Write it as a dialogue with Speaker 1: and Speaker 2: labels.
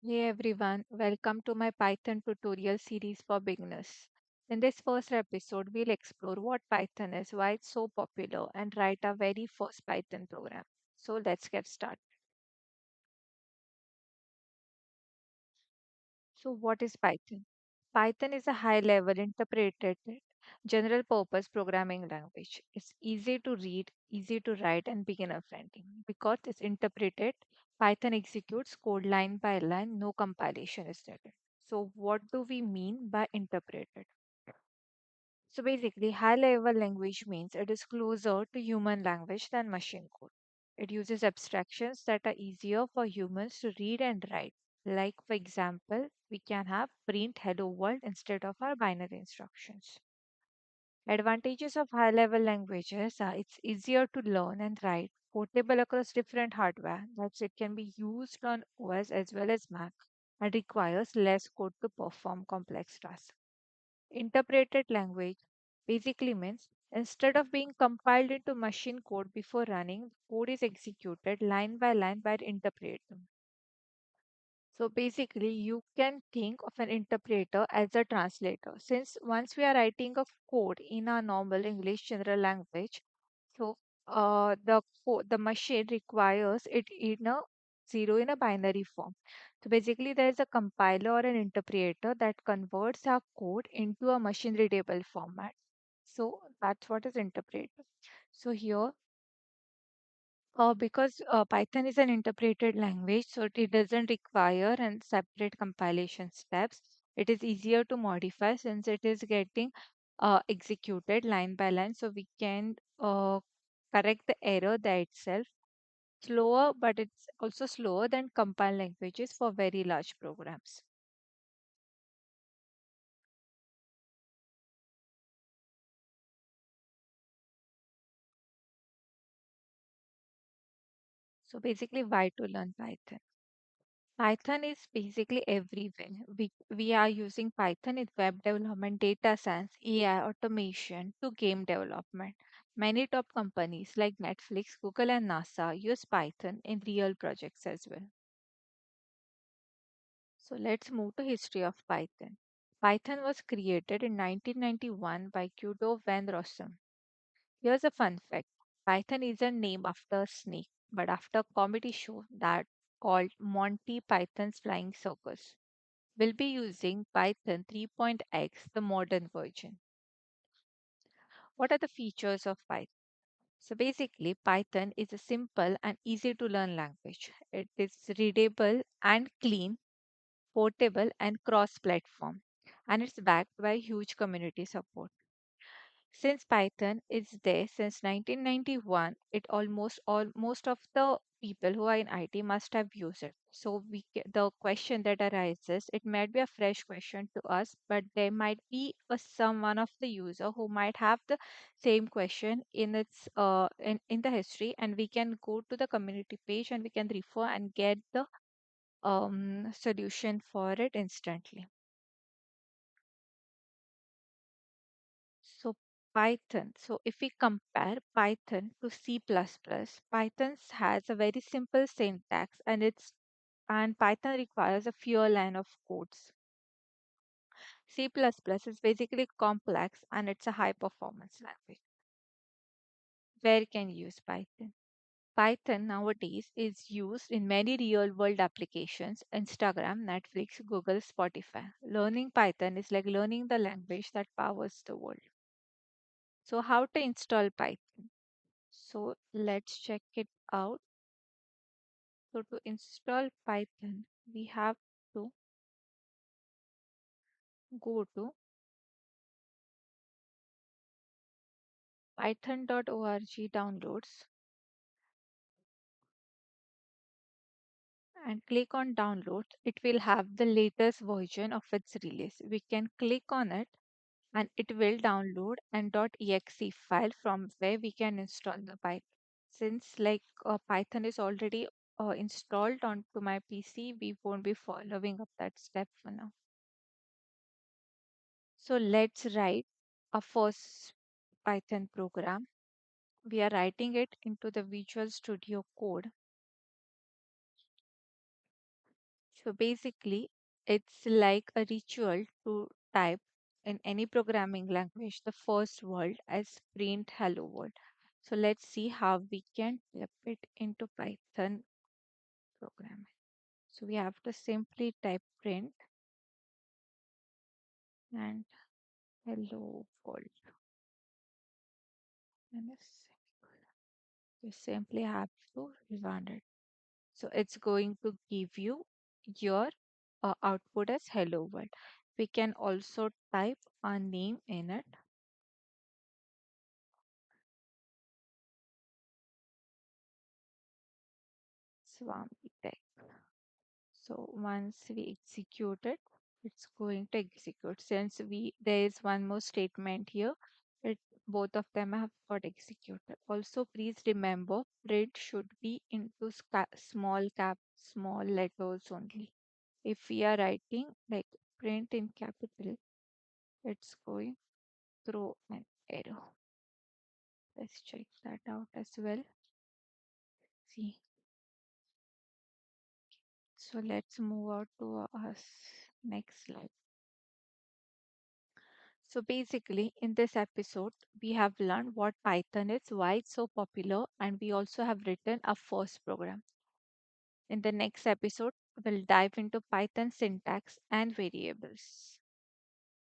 Speaker 1: Hey everyone, welcome to my Python tutorial series for beginners. In this first episode, we'll explore what Python is, why it's so popular, and write our very first Python program. So let's get started. So, what is Python? Python is a high level interpreted general purpose programming language. It's easy to read, easy to write, and beginner friendly. Because it's interpreted, Python executes code line by line, no compilation is needed. So, what do we mean by interpreted? So, basically, high level language means it is closer to human language than machine code. It uses abstractions that are easier for humans to read and write. Like, for example, we can have print hello world instead of our binary instructions. Advantages of high level languages are it's easier to learn and write, portable across different hardware, that it can be used on OS as well as Mac, and requires less code to perform complex tasks. Interpreted language basically means instead of being compiled into machine code before running, the code is executed line by line by the interpreter. So basically, you can think of an interpreter as a translator. Since once we are writing a code in our normal English general language, so the machine requires it in a zero in a binary form. So basically, there is a compiler or an interpreter that converts our code into a machine readable format. So that's what is interpreter. So here because Python is an interpreted language, so it doesn't require and separate compilation steps. It is easier to modify since it is getting executed line by line, so we can correct the error there itself. Slower, but it's also slower than compiled languages for very large programs. So basically, why to learn Python? Python is basically everywhere. We are using Python in web development, data science, AI, automation to game development. Many top companies like Netflix, Google, and NASA use Python in real projects as well. So let's move to history of Python. Python was created in 1991 by Guido van Rossum. Here's a fun fact. Python isn't named after a snake, but after a comedy show that called Monty Python's Flying Circus. We'll be using Python 3.x, the modern version. What are the features of Python? So basically, Python is a simple and easy to learn language. It is readable and clean, portable and cross platform, and it's backed by huge community support. Since Python is there since 1991, it almost all most of the people who are in IT must have used it. So the question that arises, it might be a fresh question to us, but there might be someone of the user who might have the same question in its in the history, and we can go to the community page and we can refer and get the solution for it instantly. So Python. So if we compare Python to C++, Python has a very simple syntax and Python requires a fewer line of codes. C++ is basically complex and it's a high performance language. Where can you use Python? Python nowadays is used in many real world applications Instagram, Netflix, Google, Spotify. Learning Python is like learning the language that powers the world. So, how to install Python? So let's check it out. So to install Python, we have to go to python.org downloads and click on downloads. It will have the latest version of its release. We can click on it and it will download an .exe file from where we can install the Python. Since Python is already installed onto my PC, we won't be following up that step for now. So let's write a first Python program. We are writing it into the Visual Studio Code. So basically, it's like a ritual to type in any programming language the first word as print hello world. So let's see how we can flip it into Python programming. So we have to simply type print and hello world. And you simply have to run it. So it's going to give you your output as hello world. We can also type a name in it. Swami Tech. So once we execute it, it's going to execute. Since we there is one more statement here, it both of them have got executed. Also, please remember print should be into small cap, small letters only. If we are writing like print in capital, it's going through an error. Let's check that out as well. See. So let's move out to next slide. So basically, in this episode, we have learned what Python is, why it's so popular, and we also have written a first program. In the next episode, we'll dive into Python syntax and variables.